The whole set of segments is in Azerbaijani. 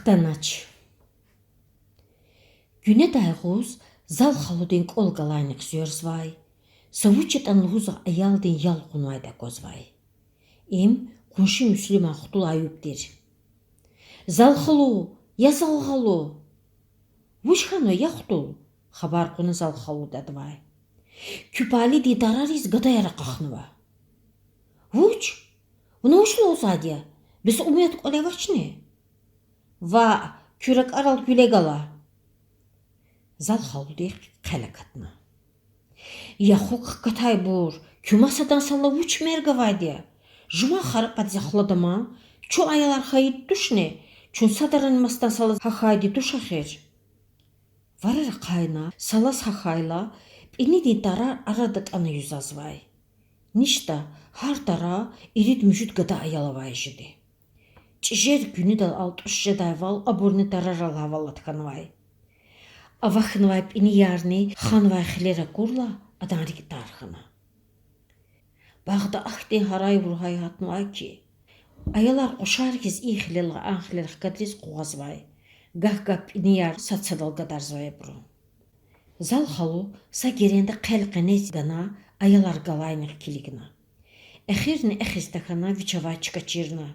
Ақтанач. Güne dayğuz zal xaludin qolqalayniq zörzvay. Savuçetan luza ayaldin yalqunvayda qozvay. Im qunşi müslüman xutul ayubdir. Zal xalu, ya zal xalu. Vuşxano ya xutul, xabar qunu zal xalu dadvay. Küpali di darariz gadayara qaxnıva. Vuç, buna uçlu olsaydı, biz umuyat qolevaçni. Va, kürek aral güle gala. Zal xalu deyik qalakatna. Yaxuq qatay bur, kümasadan salla vuç mergavaydı. Juma xarqat zaxladama, çu ayalar xayit duşne, çun sadaranmasdan salla xaxaydi duş axir. Varara qayna, salas xaxayla, ini din tarar aradat ana yüzazvay. Nişta, har tara irit müjüt gada ayalavay jidi. Çijer günü dal altuş jedayval aburni tararal havalat xanvay. Avakhnvay ini yarni xanvay xilera kurla adanrik tarxana. Bağda axtin haray vur hayatnvay ki. Ayalar oşargiz ixilila anxilila kadriz qoğazvay. Gah ini yar satsadal gadarzvay bro. Zal xalu sa gerende qalqanez dana ayalar galayniq kiligna. Əxirni əxistakana viçavay çıkaçirna.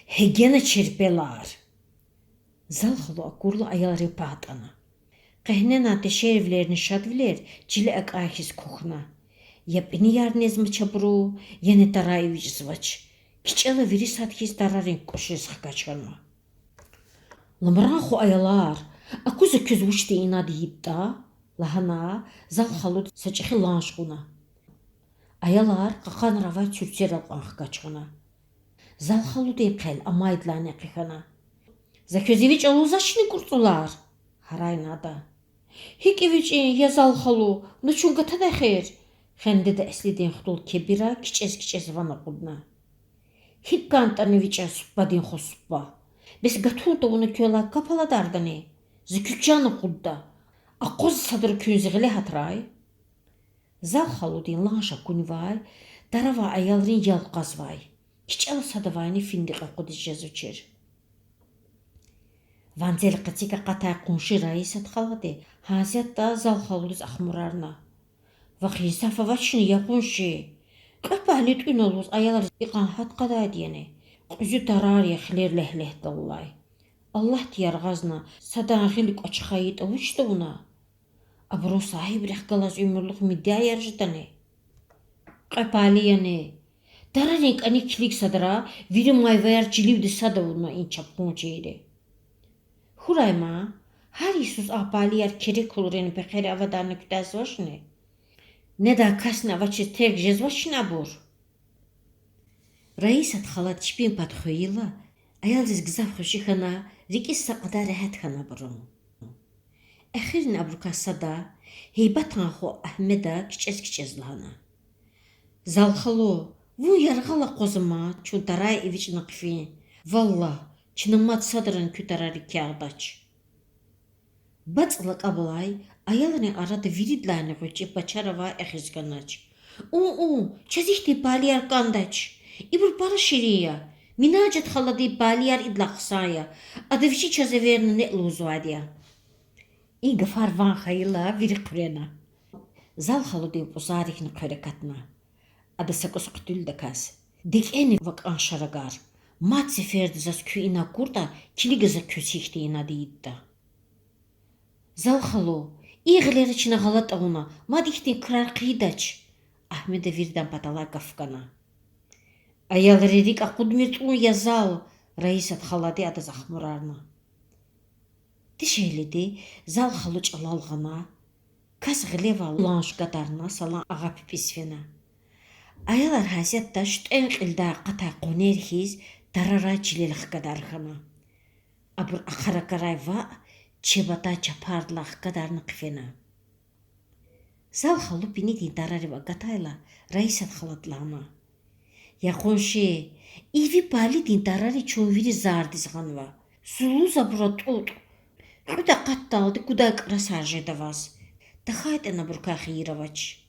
Hegena çirpelar. Zal xalu akurla ayaları patana. Qehnena teşervlerini şadvler cile aqayhis koxna. Yapini yarnezmi çabru, yeni tarayevic zvaç. Kiçala virisat his tararin koşis xakaçanma. Lamranxu ayalar, akuza köz uçti inadı yitta, lahana zal xalu saçıxi lanşquna. Ayalar qaqan ravay çürtser alqan xakaçana. Zal xalu deyip qel amaydlan aqixana. Zaközevich aluzaçni kurtular. Haraynada. Hikiviç ya zal xalu, nuçunga tada xer. Xende de eslidin xutul kebira kiçes vana qudna. Hikkantanıviça suppadin xosuppa. Bes gatunta onu köla kapala dardani. Ziküçcanı qudda. Aqoz sadır künzigile hatray. Zal xalu din lanşa kunvay, darava ayalrin yalqazvay. Kiçala sadavayni findiqa qudicez uçer. Vanzel qatika qatay qunşi raisat xalade, haziyat da zal xaluduz axmurarna. Vaqisa favaçni yaqunşi. Qapalit ünoluz ayalar iqan hat qaday diyene. Qüzü tarar yaxler lehleh dallay. Allah diyarğazna sadanxilik açxayit avuçda una. Abro sahib rexgalaz ömürlük midya yarjidane. Qapaliyane. Tararenk aniklik sadara viri mayvayar cilivdi sadavuna inçap punçeyre. Hurayma, har Isus apaliyar kerek kulureni pekeri avadarını kütaz vaşne. Ne da kasna vaçı tek jez vaşna bur. Raisat xalat çipin patxoyila, ayalziz gizaf xoşixana, rikissa qada rahat xana burun. Əxirin abrukasada, heybatan xo Ahmeda kiçez lahana. Zalxalu, vu yarğala qozuma, çuntaray eviç naqfin. Vallah, çinammat sadırın kütarari kağdaç. Batsıla qabalay, ayalını arada viridlarını qoçi paçarava əxizganaç. Çazihti baliyar qandaç. İbur para şiriya. Minacet xaladı baliyar idlaqsaya. Adavişi çazaverini ne luzvadiya. İga farvan xayla viri qurena. Zal xalu deyip uzarikni qırakatna. Adasakos qutuldakas. Dekeni vak anşaragar. Mat seferdi zas küina kurda kiligaza kösihti inadı yitta. Zal xalu, iğler içine galat avuna, madihtin kırar qıydaç. Ahmeda virdan patala kafkana. Ayalredik aqudmirtun yazal, raisat xaladi adaz axmurarna. Dişeylidi, zal xalu çalalğana, kas gıleva lanş qadarna salan ağa pipisfena. Ayalar haziyatta şütən qilda qata qonerhiz, tarara çilelix qadarxana. Abur axarakaray va, çebata çapardlaq qadarını qifena. Zal xalu pinidin tarariva qatayla, raisat xalatlana. Yaxonşi, ivi palidin tarari çonviri zardizğanva. Sulu zabura tut. Xuda qattaldı kuda qrasarjedavaz. Taxaydana burka xiyiravaç.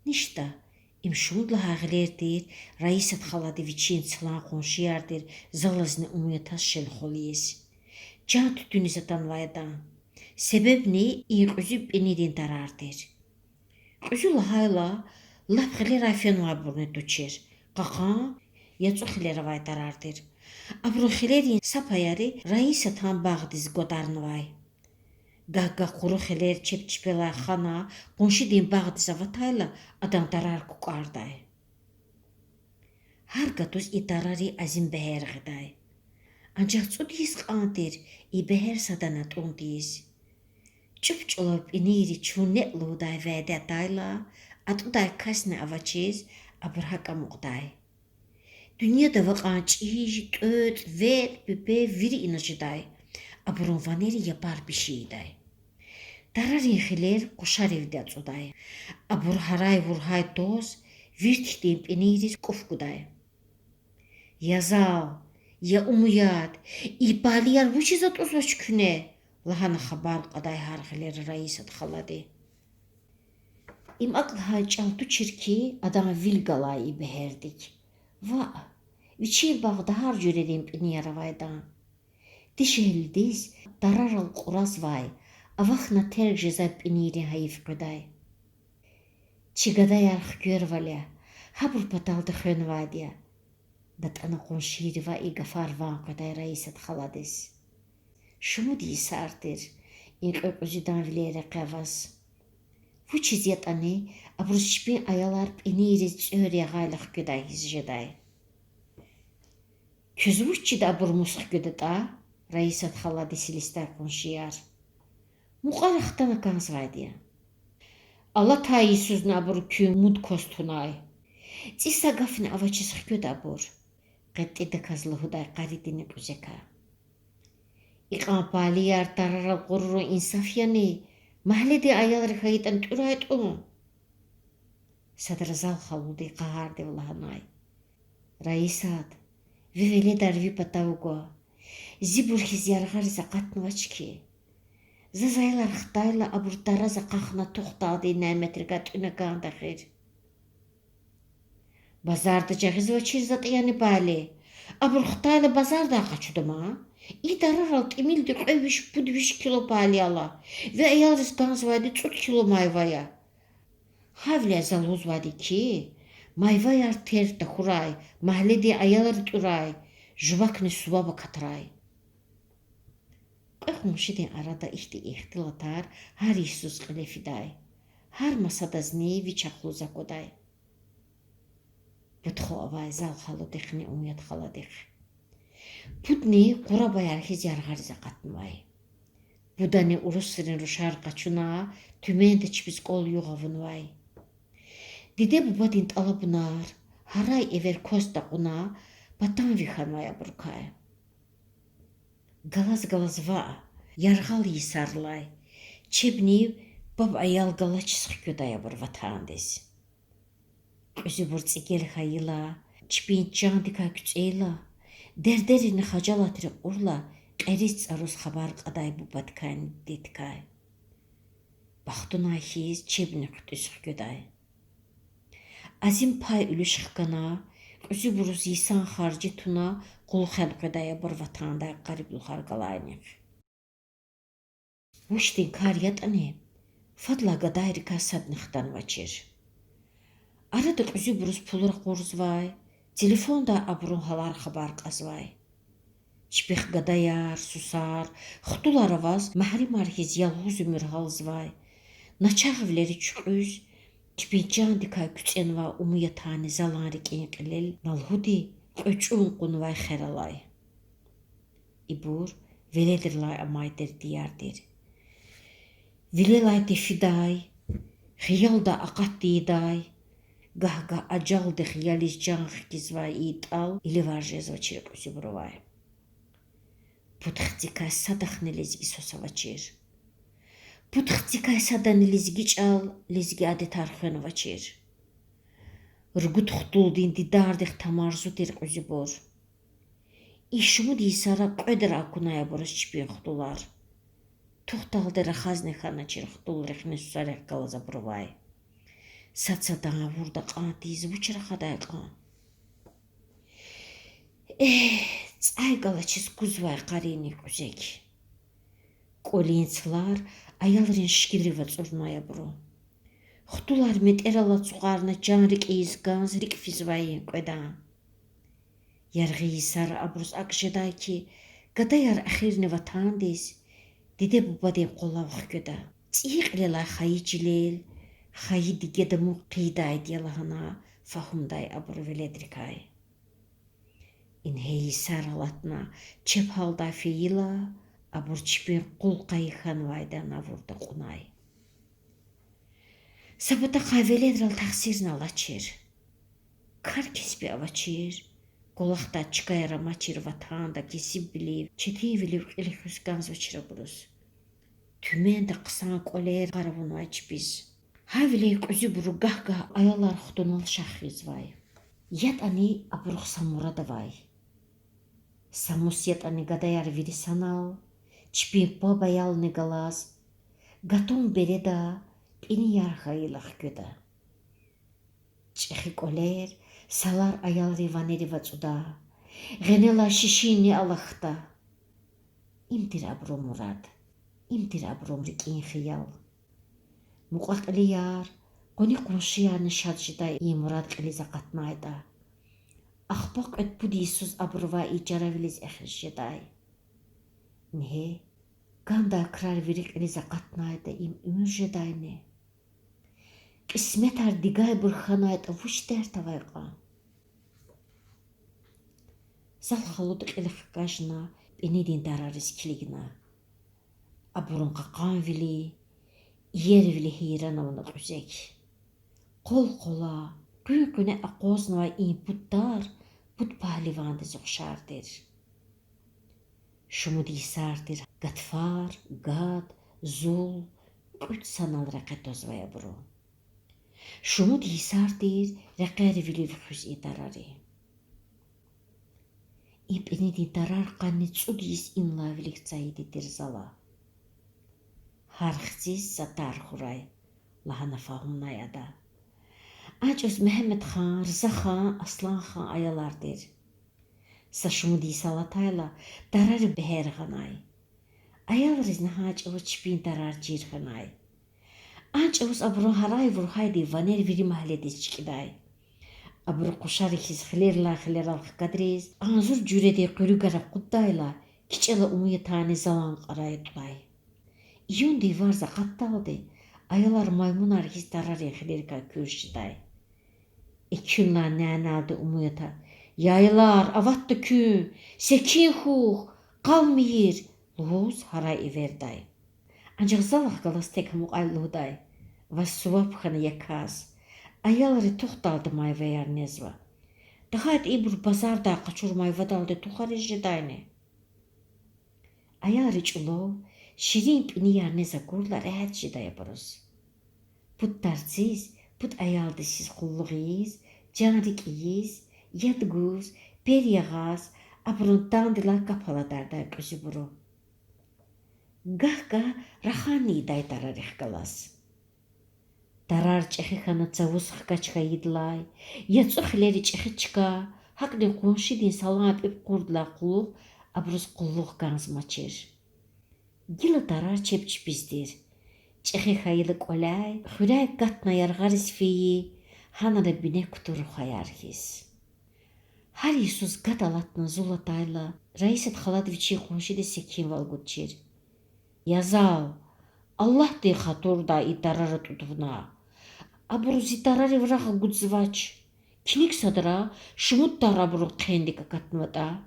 Nişta, Им шумдла хагылердир, Раисат халады вичин цылан қоншиярдир, залазны умуятас шел холиес. Can tütünü satan vaydan. Sebep ne? İyi üzüp enidin tarardır. Üzül hayla, lapxili rafiyon var burnu tuçer. Qaqa, yatsuxili vay tarardır. Abruxilerin sapayarı Raisa tam bağdiz godarını vay. Gaga quruxiler çepçipela xana, qonşidin bağdiz avatayla adam tarar kukarday. Har gatuz itarari azim beher gıday. Ancaq წუდის ყანტիր იბეჰერ სადანატუნდის. ჭუპჭულობ ინირი ჩუნე ლუდაი ვედა დაილა, ატუდაი ქასნე ავაჩის აბრჰაკამუყდაი. Dünyada vaqan çiğ, töt, vet, pipe, viri inacıday. Abrunvaneri yapar bir şeyday. Dararin xiler kuşar evde atsuday. Abur haray vurhay toz, virtişteyim iniris kufkuday. Yazal, ya umuyat, ipaliyar vuçizat uzlaş küne. Lahana xabar qaday harxiler Raisat xaladi. İm aqlha çaltu çirki adama vilgalayı beherdik. Va, viçil bağda har cüredim piniyaravaydan. Dişehildiz, dararal quraz vay, avaxna tergjiza piniri hayif qaday. Çigaday arx görvalya, habur pataldı xön vadiya. Dat ana qonşiri va igafar van qaday Raisat xaladis. Şumu disardir, in öpüzüdan vilere qavas. Bu çiziyat ani, abruz şipin ayalar piniriz öğreye gaylıq güday hizjeday. Közvuşçi da abur musq güdüda, Raisat xaladi silistar qonşiyar. Muqarıqtana kanzvaydiya. Allah tayi sözünü abur kü mud kostunay. Cisa gafni avaçısıq güd abur. Qetti de kazlı huday qaridini buzeka. İqan paliyar tararal qurru insafyani, mahledi ayalar xayitan turayt Sadrazal xaludi qahardi vlahanay. Raisat, viveli darvi pataugo, ziburxiz yarğariza qatnıvaçki. Zazaylar xtayla abur taraza qaxna tuxtadi nämetrigat ünagan daxir. Bazarda jahiz vaçir zat yani bali. Abur xtayla bazarda qaçuduma. İdarar imildi qöyviş budviş kilo paliyala. Ve ayalris ganzvaydi çut kilo mayvaya. Havle zaluzvadi ki, mayvayar ter da xuray, mahledi ayalar turay, jvakni suvaba katray. Qıxmuşidin arada ihtilatar, har işsuz qilefiday. Har masadazni viçaqluza koday. Budxo avay zal xalu dexni umyat xaladex. Budni qurabayar hiz yarğariza qatnvay. Budani urusrin ruşar qaçuna, tümende çipiz qol yuğavunvay. Dide bubadin talabunar, haray ever kosta quna, batan vixanvaya burkay. Galaz va, yarğal yisarlay, çebni bab ayal galaçısıq gödaya bur vatandes. Özü bur tsigel hayila, çipin candika küçeyla, derderini xacalatırı urla, qeriz aruz xabar qaday bubadkan detkay. Baxtunay hiz çebni qütüsük göday. Azim pay ülüşüqkana, özü buruz yisan xarcı tuna, qul xalqıdaya bur vatanda qariblu xarqalayniq. Vuştin karyatani, fadla qadayrika sadnıqdan vaçir. Aradık özü buruz pulur qorzvay, telefonda abrun halar xabar qazvay. Çpix qadayar, susar, xtular avaz, mahrim arhiz yalğuz ümür halzvay. Naçağıvleri çüqüz, çpincan dikay küçenva umuyatani zalanrik inqilil, nalhudi qöçün qunvay xeralay. İbur, veledirlay amaydir diyardir. Vilelay tefiday, xiyalda aqat diyiday, gahga ajaldı xiyaliz canx gizvay ital, ili varjezva çirek özü burovay. Putxtikay sadax nelizgi sosavaçir. Putxtikay sadan lizgi çal, lizgi adetar xönavaçir. Rgut xtuldin didardix tamarzu der özü bor. İşumu disara qöder akunaya boras çipin xtular. Tuxtaldera xazni xana çir xtul rexne susarek galaza burovay. Сацадана вурда қантиз вучрахадай қан. Цайгалачис кузвай қарини кузек. Колинцлар аялрин шкирива цурная бро. Хтулар метерала цугарна жанрик изганз рик физвайин кведан. Яргисар абрус акшедай ки гадаяр ахирни ватандис диде бубадин қолавх кеда. Циqlela хайжилел хай дигедаму қидай диялахана фахумдай абру веледрикай. Инхей саралатна чепалда фейла абурчпин қулқай ханвайдан авурда қунай. Сабата қавеледрал тақсирна лачир. Кар кеспи авачир. Қолақта чикайра мачир ватанда кесіп білев, четей білев қилихусганз вачира бурус. Түменді қысан қолер қаравунвай чпиз. Хавилей күзі бұру гахга аялар құтынал шахризвай. Яд ани абурух самурадавай. Самус яд ани гадаяр вирисанал, чпин побаял негалаз, гатун береда, пини ярхаилах кюда. Чехи колер, салар аял риванери вацуда, генела шишини алахта. Имтир абру мурад, имтир абру рикин хиял. Муқақли яр, қони қуншияны шаджидай и мурад қили зақатнайда. Ахпақ өт буд Исус абрува и жаравилиз эхршедай. Не, ганда крар вирик қили зақатнайда им уміржедайне. Кисметар дигай бурханайда вуштер тавайға. Зал халуд қилық қажна бенедин дарарыз килигна. Абурунға қан вили, Ервили хиранавна кузек. Қол-қола, күн-күні ақознава ин путтар, пут пахливанды зоқшардыр. Шумуд исардыр, гатфар, гад, зул, күт санал рақет озвая бұру. Шумуд исардыр, рақер вилив хүз идарари. Ип инедин дарар қанни цудис инла вилик цаидидир зала. Хархзис сатар хурай, лахана фахумнай ада. Ачус Мехмед хан, Рза хан, Аслан хан аялардыр. Сашумуди салатайла дарар бехер ханай. Аял ризна хач аву чпин дарар жир ханай. Ач авус абру харай вурхайди ванер вири махледис чкидай. Абру кушари хиз хлерла хлералх кадриз, анзур джуреди курюгараб куддайла, кичела умуя тани залан қарай дулай. Юнди варза қатталды, аялар маймунар хиз дарари хлерка көршідай. Ekünla nənaldı umuyata. Yaylar, avatdı kün, sekin xuq, qalmayır, luz haray iverday. Ancaq zalaq qalas tek muqalluday, vas suvap xana yakaz. Ayalari toxtaldı mayvayar nezva. Dağayt ibur bazarda qaçur mayvadaldı tuxar ejidayni. Ayalari çulo, şirin piniyar neza kurlar əhət jidaya buruz. Put tarziz, put ayaldı siz qulluğiz, canrikiyiz, yadguz, peryağaz, abruntandılar kapaladarda közü buru. Gahga rahani day dararıq qalas. Darar çəxixana çavuz xqaçqa yidlay, yatsuxleri çəxiçqa, haqni qonşidin salamap ip qurdla quluq, abruz qulluq qanzmaçır. Gila darar çepçipizdir. Çəxixayılı qolay, xüray qatna yarğariz feyi, hanada bine kuturu xayarxiz. Har Isus qatalatna zulatayla, Raisat Xaladviçi qonşide sekin valgutçir. Yazal, Allah dey xaturda itararı tutuvna. Abruz itarari vraxa gudzvaç. Kinik sadra, şumut dara burun qendika katnvada.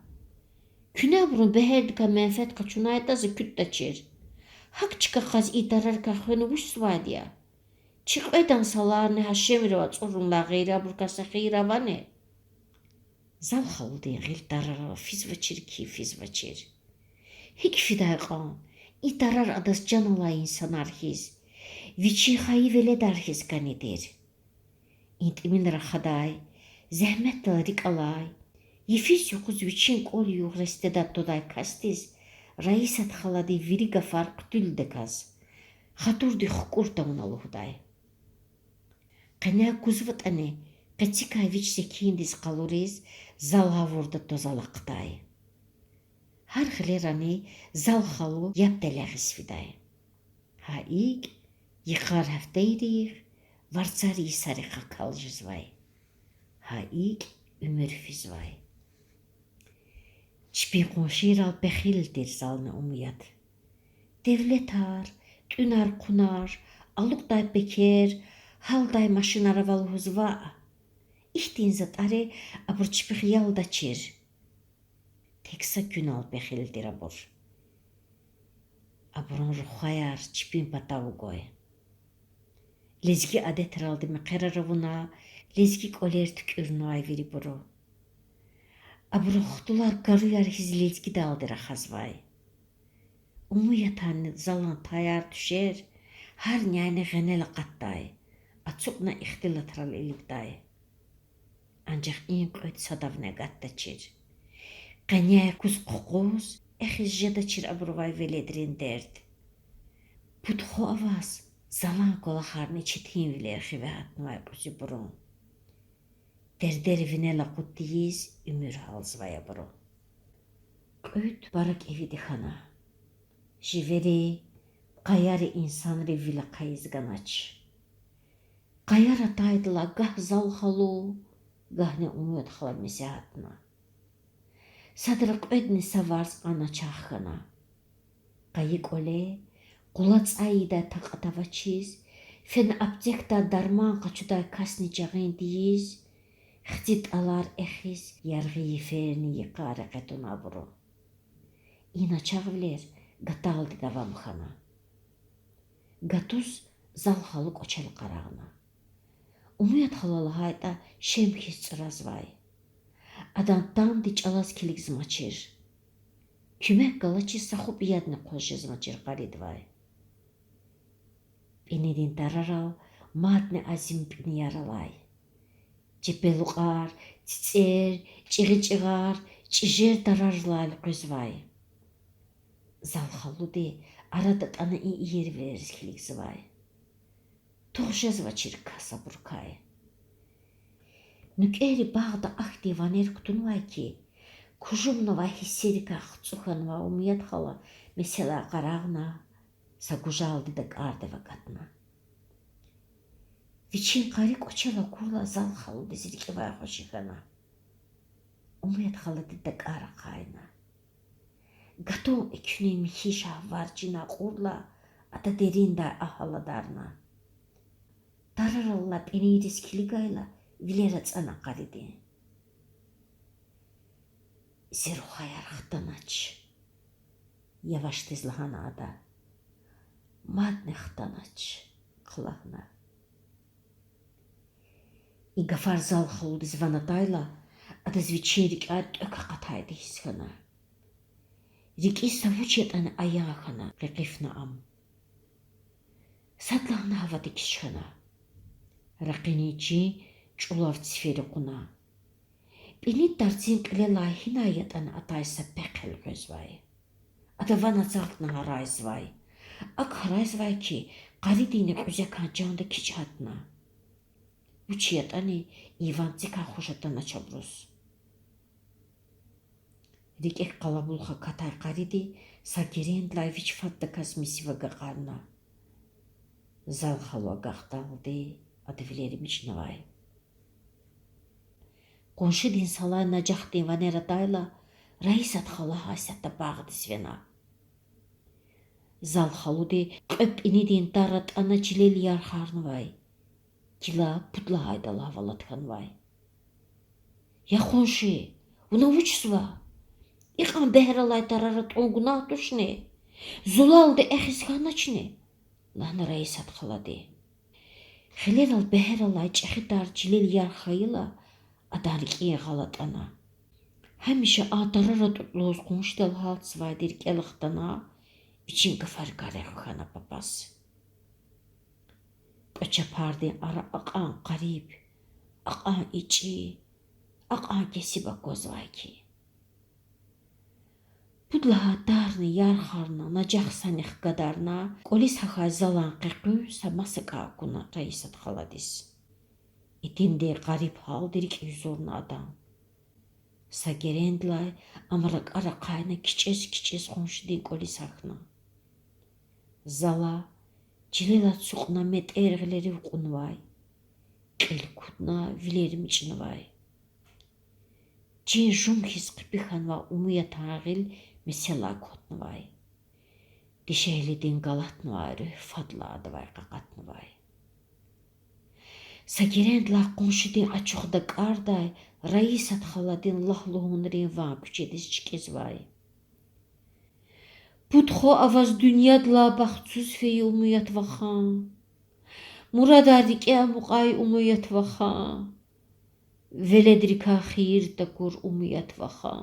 Küne burun beherdika menfet kaçunaytazı küttaçir. Hak çıka xaz itararka xweni vuşsvadya. Çık edan salarını haşemirva tsorunla gayra burkasa xeyravane. Zal xaldi gil darara fizvaçir ki fizvaçir. Hik fiday qan. İtarar adas canala insan arxiz. Viçi xayı veled arxiz ganidir. İntimin raxaday, zəhmət dalarik alay. Yefis yuxuz viçin qol yuq restedat doday kastiz. Raisat xaladi viri gafar qtül dekaz. Xaturdi xukurta unaluhday. Қана кузватане, қецика вичсе киндис қалурис, залға вурда тозалақтай. Har хлерани зал халу яптеләгис фидай. Ха ик, йықар хафтейдих, варцари сариха калжизвай. Ха ик, умер физвай. Çipin konşiral behildir zalna umuyat. Devletar, tünar kunar, alukday beker, halday maşinara valhuzva. İhtin zat are abur çipik yalda çir. Teksa günal behildir abur. Aburun ruhayar çipin patavu goy. Lezgi adet raldi me qeraravuna, lezgi koler tük ürünü ayviri buru. Abruxtular garuyar hizlezgi daldıra xazvay. Umu yatanı zalan tayar düşer, har nyane genel qattay, atsukna ihtilatral iligday. Ancak in koyt sadavne gatta çir. Qanya kus qoquz, exiz jada çir abruvay veledrin derd. Putxo avaz, zalan kola harni çitin viler xive hatnvay kusi burun. Derderi la kuttiyiz ümür halzvaya buru. Öt barak evi dihana. Jiveri, kayari insan revila kayızganaç. Kayara taydıla gah zal halu, gah ne umuyat hala mesihatna. Sadrak ödni savarz ana çahkana. Kayık ole, kulaç ayida takatava çiz, fen aptekta darman kaçuday kasni çağın diyiz, Xtit alar exiz yargı ferni yıqarı qetuna buru. İna çağvler gataldı davam xana. Gatuz zal xalık oçel qarağına. Umuyat xalalı hayta şemkis çırazvay. Adantan diç alaz kilik zmaçir. Kümek galaçı saxup yadını qolşı zmaçir qaridvay. Benedin tararal madne azim bini yaralay. Cepelukar, çiçer, çiğir, çijer dararlar qızvay. Zalxalu de arada tana iyi yer veririz kilik zvay. Toğjazva çirkasa burkay. Nükeri bağda ah divaner kutunvay ki, kujumnova hisserika xtsuxanva umiyat xala mesela qarağına, sagujaldi da qardeva katna. Viçin qarik oçala kurla zal xalu dizirki vay xoşixana. Umiyat xala dida qara qayna. Gaton eküne mihişa varcina kurla ata derinda ahala darna. Dararalla penidis kiligayla vilera tsana qaridi. Zeruhayar xtanaç. Yavaş tezlahana ada. Madne xtanaç. Qılahna. И гафар зал холды званатайла, а да звичерик ад какатайда хисхана. Рики савучет ан аяхана, рекифна ам. Садлахна хавати кишхана. Рақиничи чулав цфери куна. Бини тарцин клела хинаят ан атайса пекхел гөзвай. Ада вана залтна харайзвай. Ак харайзвай ки қаридине кузякан жанда кичатна. Учиятани Иван цика хушатана чабрус. Рикек қалабулха катай қариди сагерен длайвич фаттакас мисивага қарна. Зал халуа гахталды адвилери мичнавай. Коншидин салай наджахтин ванера дайла раисат хала хасятта бағды свена. Зал халуди қөп инидин дарат ана чилел яр харнвай. Кила путла хайдала хавалатханвай. Я хонши, уна учсва. Иқан бехралай тарарат онгуна тушне. Зулалды эхис ханачне. Лана раисат халади. Хилерал бехралай чахитар чилел яр хайла адарик ие халатана. Хамиша атарарат утлоз конштел халтсвай дирк елықтана бичин кафар гарех хана папас. Çapardı ara akan qarib, akan içi, akan kesiba kozvay ki. Budlaha darni yar xarna, najaq sanih qadarna, qolis haxa zalan qiqü samasa kakuna raisat xaladis. Etinde garip haldir ki yüzorna adam. Sagerendlay amrak ara kayna kiçes konşudin koli sakna. Zala cilelat sukna met ergileri kunvay. Kel kutna vilerim içinvay. Cin jumkis kıpihan va umuya tağil mesela kotnvay. Dişehlidin galatnvarı fadla advay qaqatnvay. Sagerendla konşudin açuqda qarday raisat xaladin lahluhunrin va küçedis çikezvay. Putxo avaz dünyadla baxtsuz feyi umuyat vaxa. Muradardik ya muqay umuyat vaxa. Veledrika xir takur umuyat vaxa.